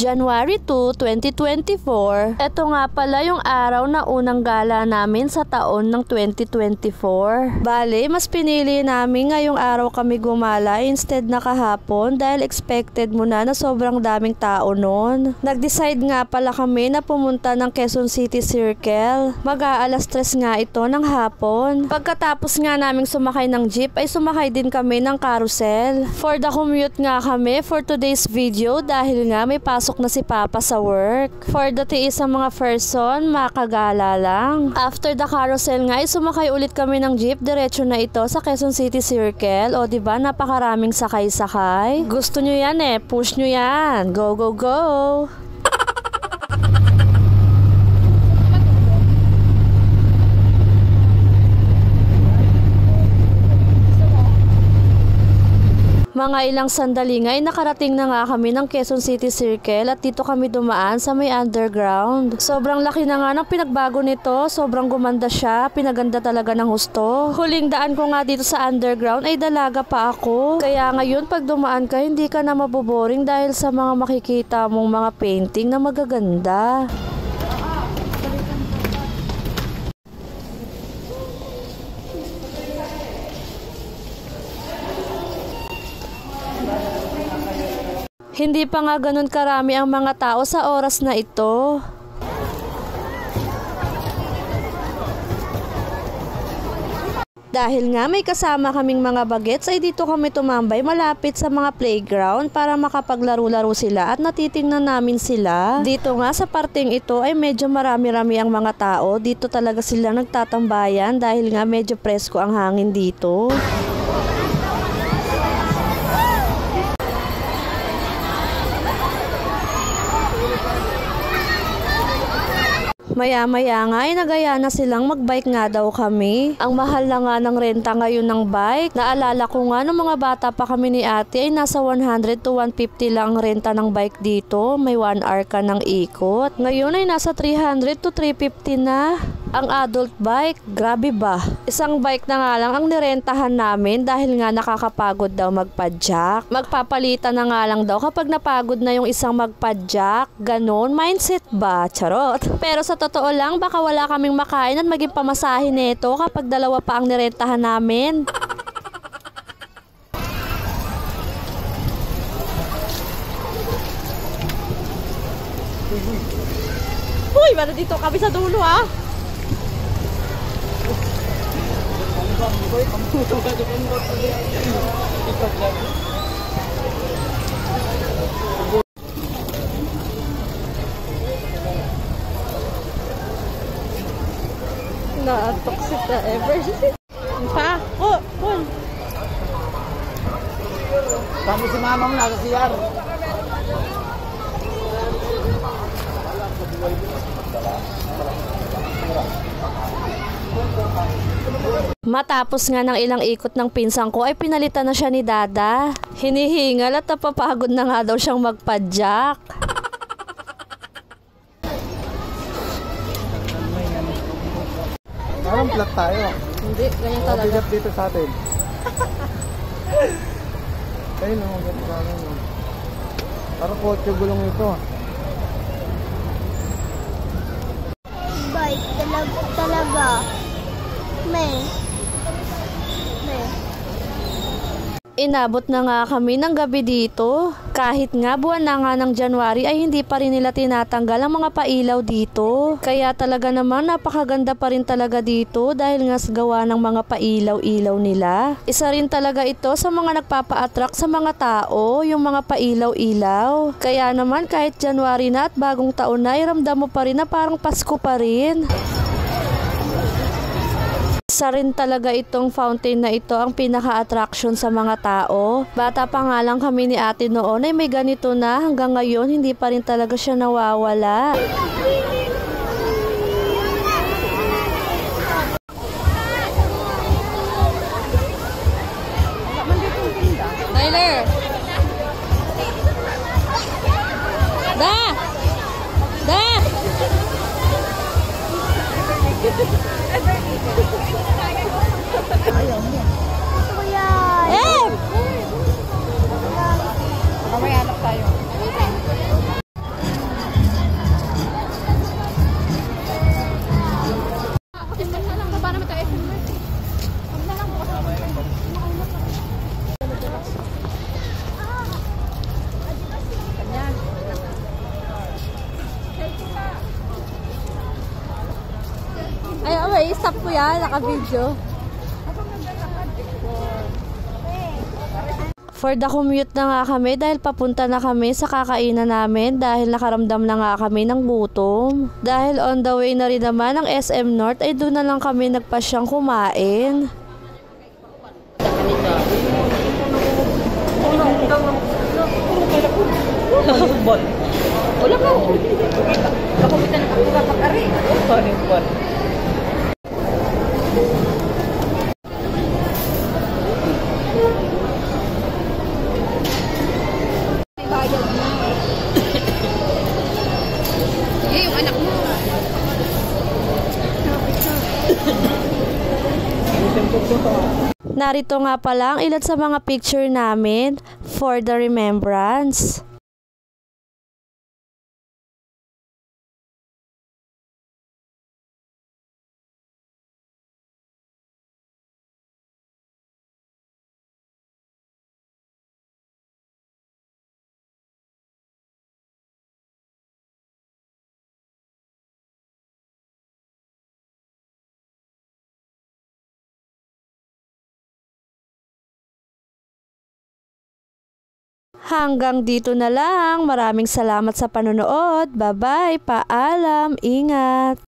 January 2, 2024. Ito nga pala yung araw na unang gala namin sa taon ng 2024. Bale, mas pinili namin ngayong araw kami gumala instead na kahapon dahil expected mo na sobrang daming tao noon. Nag-decide nga pala kami na pumunta ng Quezon City Circle. Mag-aalas 3 nga ito ng hapon. Pagkatapos nga naming sumakay ng jeep ay sumakay din kami ng carousel. For the commute nga kami for today's video dahil nga may pasok na si Papa sa work. For the tiis sa mga person, makagala lang. After the carousel nga ay sumakay ulit kami ng jeep, diretso na ito sa Quezon City Circle. O diba, napakaraming sakay-sakay. Gusto nyo yan push nyo yan. Go, go, go! Mga ilang sandali nga ay nakarating na nga kami ng Quezon City Circle at dito kami dumaan sa may underground. Sobrang laki na nga ng pinagbago nito, sobrang gumanda siya, pinaganda talaga ng husto. Huling daan ko nga dito sa underground ay dalaga pa ako. Kaya ngayon pag dumaan ka hindi ka na maboboring dahil sa mga makikita mong mga painting na magaganda. Hindi pa nga ganun karami ang mga tao sa oras na ito. Dahil nga may kasama kaming mga bagets ay dito kami tumambay malapit sa mga playground para makapaglaro-laro sila at natitingnan namin sila. Dito nga sa parteng ito ay medyo marami-rami ang mga tao. Dito talaga sila nagtatambayan dahil nga medyo presko ang hangin dito. Maya-maya nga ay nagaya na silang magbike nga daw kami. Ang mahal na nga ng renta ngayon ng bike. Naalala ko nga nung mga bata pa kami ni ate ay nasa 100 to 150 lang ang renta ng bike dito. May 1 hour ka ng ikot. Ngayon ay nasa 300 to 350 na. Ang adult bike, grabe ba? Isang bike na nga lang ang nirentahan namin dahil nga nakakapagod daw magpadyak. Magpapalitan na nga lang daw kapag napagod na yung isang magpadyak. Ganon, mindset ba? Charot. Pero sa totoo lang, baka wala kaming makain at maging pamasahe nito kapag dalawa pa ang nirentahan namin. Uy, bata dito kami sa dulo ha. Na-toxic na ever. Pa? Oh, Paul. Kami si mama mo nasa CR. Matapos nga ng ilang ikot ng pinsan ko ay pinalitan na siya ni Dada. Hinihingal at napapagod na nga daw siyang magpadyak. Parang flat tayo. Hindi, ganyan talaga. Bigat dito sa atin. Ayun o, ganyan sa atin. Parang kotse gulong ito. Bike talaga. May. Inabot na nga kami ng gabi dito. Kahit nga buwan na nga ng January ay hindi pa rin nila tinatanggal ang mga pailaw dito. Kaya talaga naman napakaganda pa rin talaga dito dahil nga sa gawa ng mga pailaw-ilaw nila. Isa rin talaga ito sa mga nagpapa-attract sa mga tao, yung mga pailaw-ilaw. Kaya naman kahit January na at bagong taon na, ramdam mo pa rin na parang Pasko pa rin. Isa rin talaga itong fountain na ito ang pinaka-attraction sa mga tao. Bata pa nga lang kami ni ate noon ay may ganito na, hanggang ngayon hindi pa rin talaga siya nawawala. Tyler! Da! Da! Ayaw mo. Ito yan. Eh! Mamaya anak tayo. i-stop ko yan, naka-video. For the commute na nga kami dahil papunta na kami sa kakainan namin dahil nakaramdam na nga kami ng gutom. Dahil on the way na rin naman ng SM North ay doon na lang kami nagpasyang kumain. Wala ka. Nakumitan na kapura pag-ari. Yung anak mo. Narito nga pala ang ilan sa mga picture namin for the remembrance. Hanggang dito na lang. Maraming salamat sa panonood. Bye-bye. Paalam. Ingat.